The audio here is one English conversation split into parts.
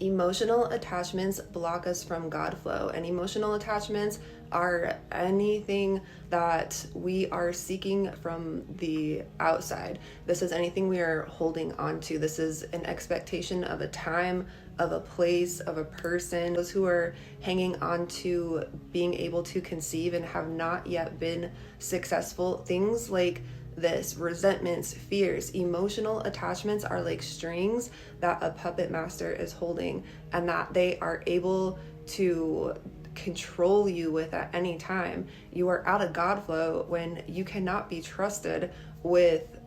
Emotional attachments block us from God flow, and emotional attachments are anything that we are seeking from the outside. This is anything we are holding on to. This is an expectation of a time, of a place, of a person. Those who are hanging on to being able to conceive and have not yet been successful, things like this, resentments, fears, emotional attachments are like strings that a puppet master is holding, and that they are able to control you with at any time. You are out of God flow when you cannot be trusted with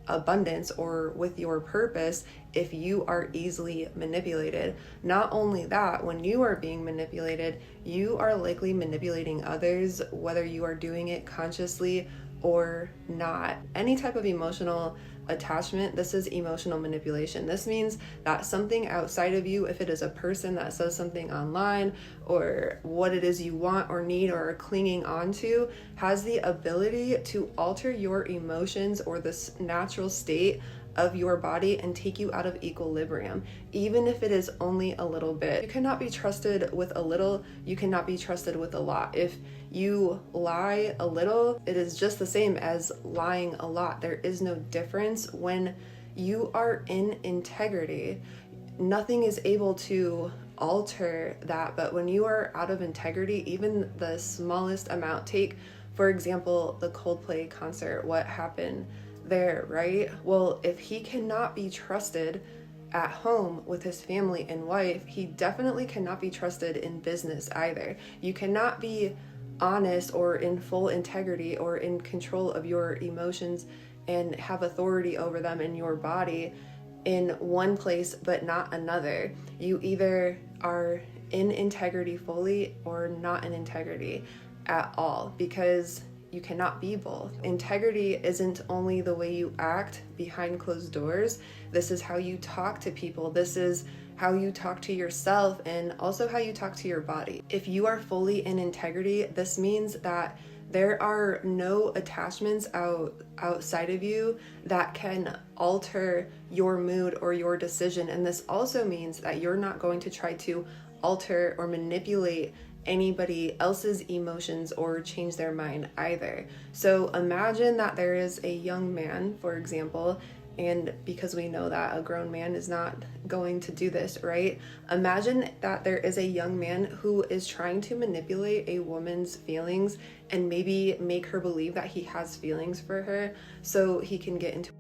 abundance or with your purpose if you are easily manipulated. Not only that, when you are being manipulated, you are likely manipulating others, whether you are doing it consciously or not. Any type of emotional attachment, this is emotional manipulation. This means that something outside of you, if it is a person that says something online, or what it is you want or need or are clinging onto, has the ability to alter your emotions or this natural state of your body and take you out of equilibrium, even if it is only a little bit. You cannot be trusted with a little, you cannot be trusted with a lot. If you lie a little, it is just the same as lying a lot. There is no difference. When you are in integrity, nothing is able to alter that. But when you are out of integrity, even the smallest amount, take for example the Coldplay concert, what happened there, right? Well, if he cannot be trusted at home with his family and wife, he definitely cannot be trusted in business either. You cannot be honest or in full integrity or in control of your emotions and have authority over them in your body in one place but not another. You either are in integrity fully or not in integrity at all, because you cannot be both. Integrity isn't only the way you act behind closed doors. This is how you talk to people. This is how you talk to yourself, and also how you talk to your body. If you are fully in integrity, this means that there are no attachments outside of you that can alter your mood or your decision. And this also means that you're not going to try to alter or manipulate anybody else's emotions or change their mind either. So imagine that there is a young man, for example, and because we know that a grown man is not going to do this, right? Imagine that there is a young man who is trying to manipulate a woman's feelings and maybe make her believe that he has feelings for her so he can get into.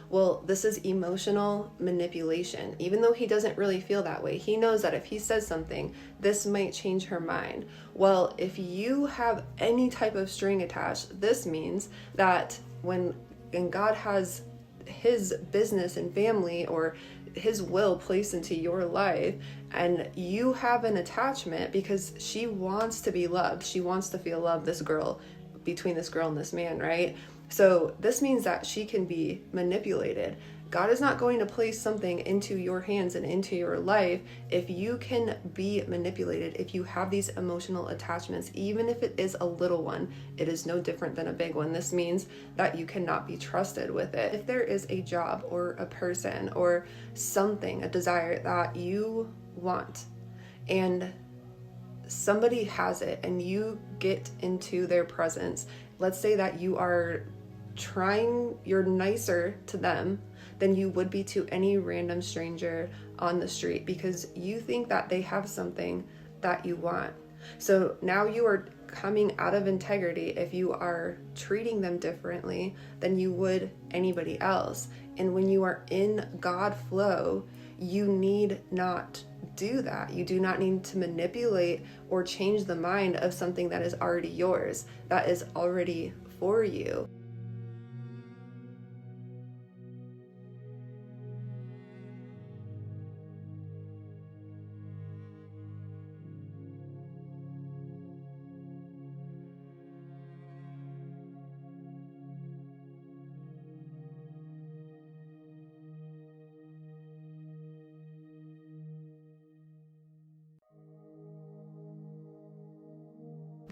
Well, this is emotional manipulation. Even though he doesn't really feel that way, he knows that if he says something, this might change her mind. Well, if you have any type of string attached, this means that when God has his business and family or his will placed into your life, and you have an attachment because she wants to be loved, she wants to feel loved, this girl, between this girl and this man, right? So this means that she can be manipulated. God is not going to place something into your hands and into your life if you can be manipulated, if you have these emotional attachments, even if it is a little one. It is no different than a big one. This means that you cannot be trusted with it. If there is a job or a person or something, a desire that you want, and somebody has it and you get into their presence, let's say that you are you're nicer to them than you would be to any random stranger on the street because you think that they have something that you want. So now you are coming out of integrity if you are treating them differently than you would anybody else. And when you are in God flow, you need not do that. You do not need to manipulate or change the mind of something that is already yours, that is already for you.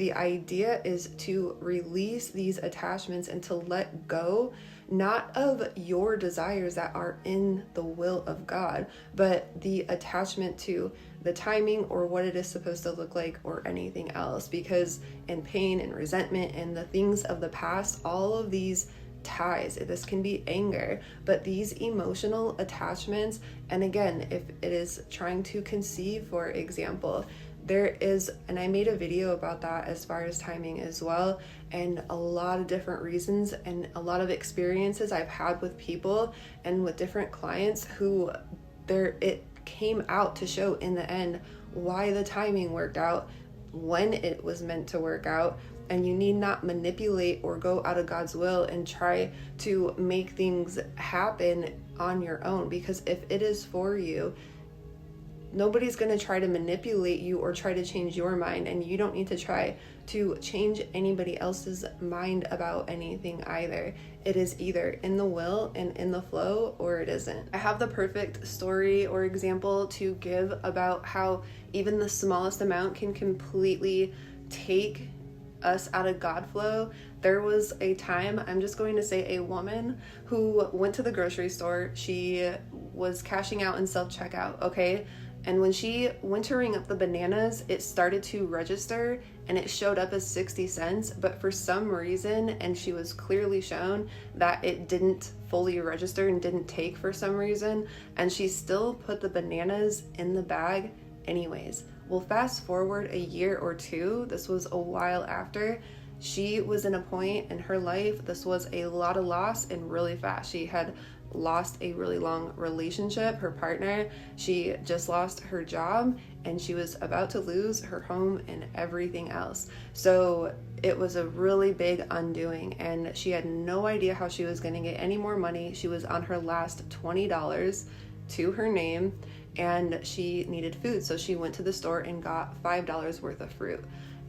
the idea is to release these attachments and to let go, not of your desires that are in the will of God, but the attachment to the timing or what it is supposed to look like or anything else. Because in pain and resentment and the things of the past, all of these ties, this can be anger, but these emotional attachments, and again, if it is trying to conceive, for example, there is, and I made a video about that as far as timing as well, and a lot of different reasons and a lot of experiences I've had with people and with different clients who it came out to show in the end why the timing worked out when it was meant to work out. And you need not manipulate or go out of God's will and try to make things happen on your own, because if it is for you, nobody's going to try to manipulate you or try to change your mind, and you don't need to try to change anybody else's mind about anything either. It is either in the will and in the flow, or it isn't. I have the perfect story or example to give about how even the smallest amount can completely take us out of God flow. There was a time, I'm just going to say a woman who went to the grocery store. She was cashing out in self-checkout, okay? And when she went to ring up the bananas, it started to register and it showed up as 60 cents, but for some reason, and she was clearly shown that it didn't fully register and didn't take for some reason, and she still put the bananas in the bag anyways. Well, fast forward a year or two, this was a while after, she was in a point in her life, this was a lot of loss and really fast. She had lost a really long relationship, her partner, she just lost her job, and she was about to lose her home and everything else. So it was a really big undoing, and she had no idea how she was going to get any more money. She was on her last $20 to her name, and she needed food, so she went to the store and got $5 worth of fruit.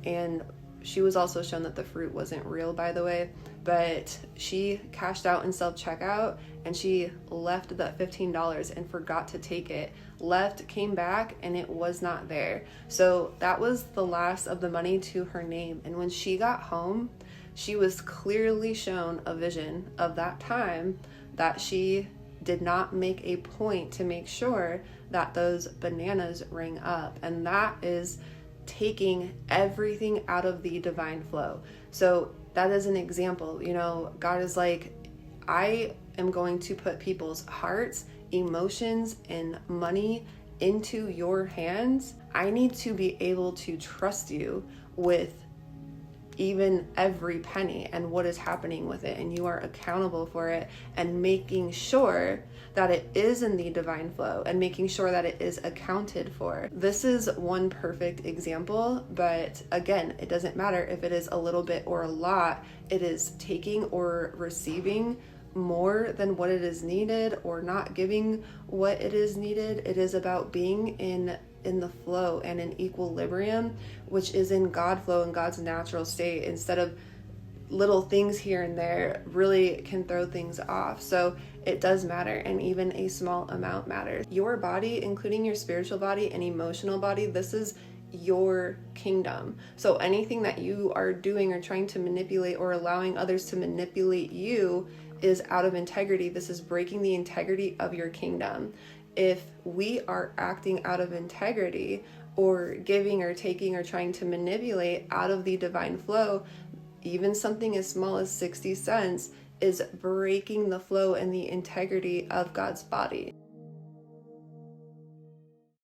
And she was also shown that the fruit wasn't real, by the way, but she cashed out in self-checkout and she left that $15 and forgot to take it. Left, came back, and it was not there. So that was the last of the money to her name. And when she got home, she was clearly shown a vision of that time that she did not make a point to make sure that those bananas rang up. And that is taking everything out of the divine flow. So that is an example. You know, God is like, I am going to put people's hearts, emotions, and money into your hands. I need to be able to trust you with even every penny and what is happening with it, and you are accountable for it, and making sure that it is in the divine flow and making sure that it is accounted for. This is one perfect example, but again, it doesn't matter if it is a little bit or a lot. It is taking or receiving more than what it is needed, or not giving what it is needed. It is about being in the flow and in equilibrium, which is in God flow and God's natural state, instead of little things here and there really can throw things off. So it does matter, and even a small amount matters. Your body, including your spiritual body and emotional body, this is your kingdom. So anything that you are doing or trying to manipulate or allowing others to manipulate you is out of integrity. This is breaking the integrity of your kingdom. If we are acting out of integrity, or giving or taking or trying to manipulate out of the divine flow, even something as small as 60 cents is breaking the flow and the integrity of God's body.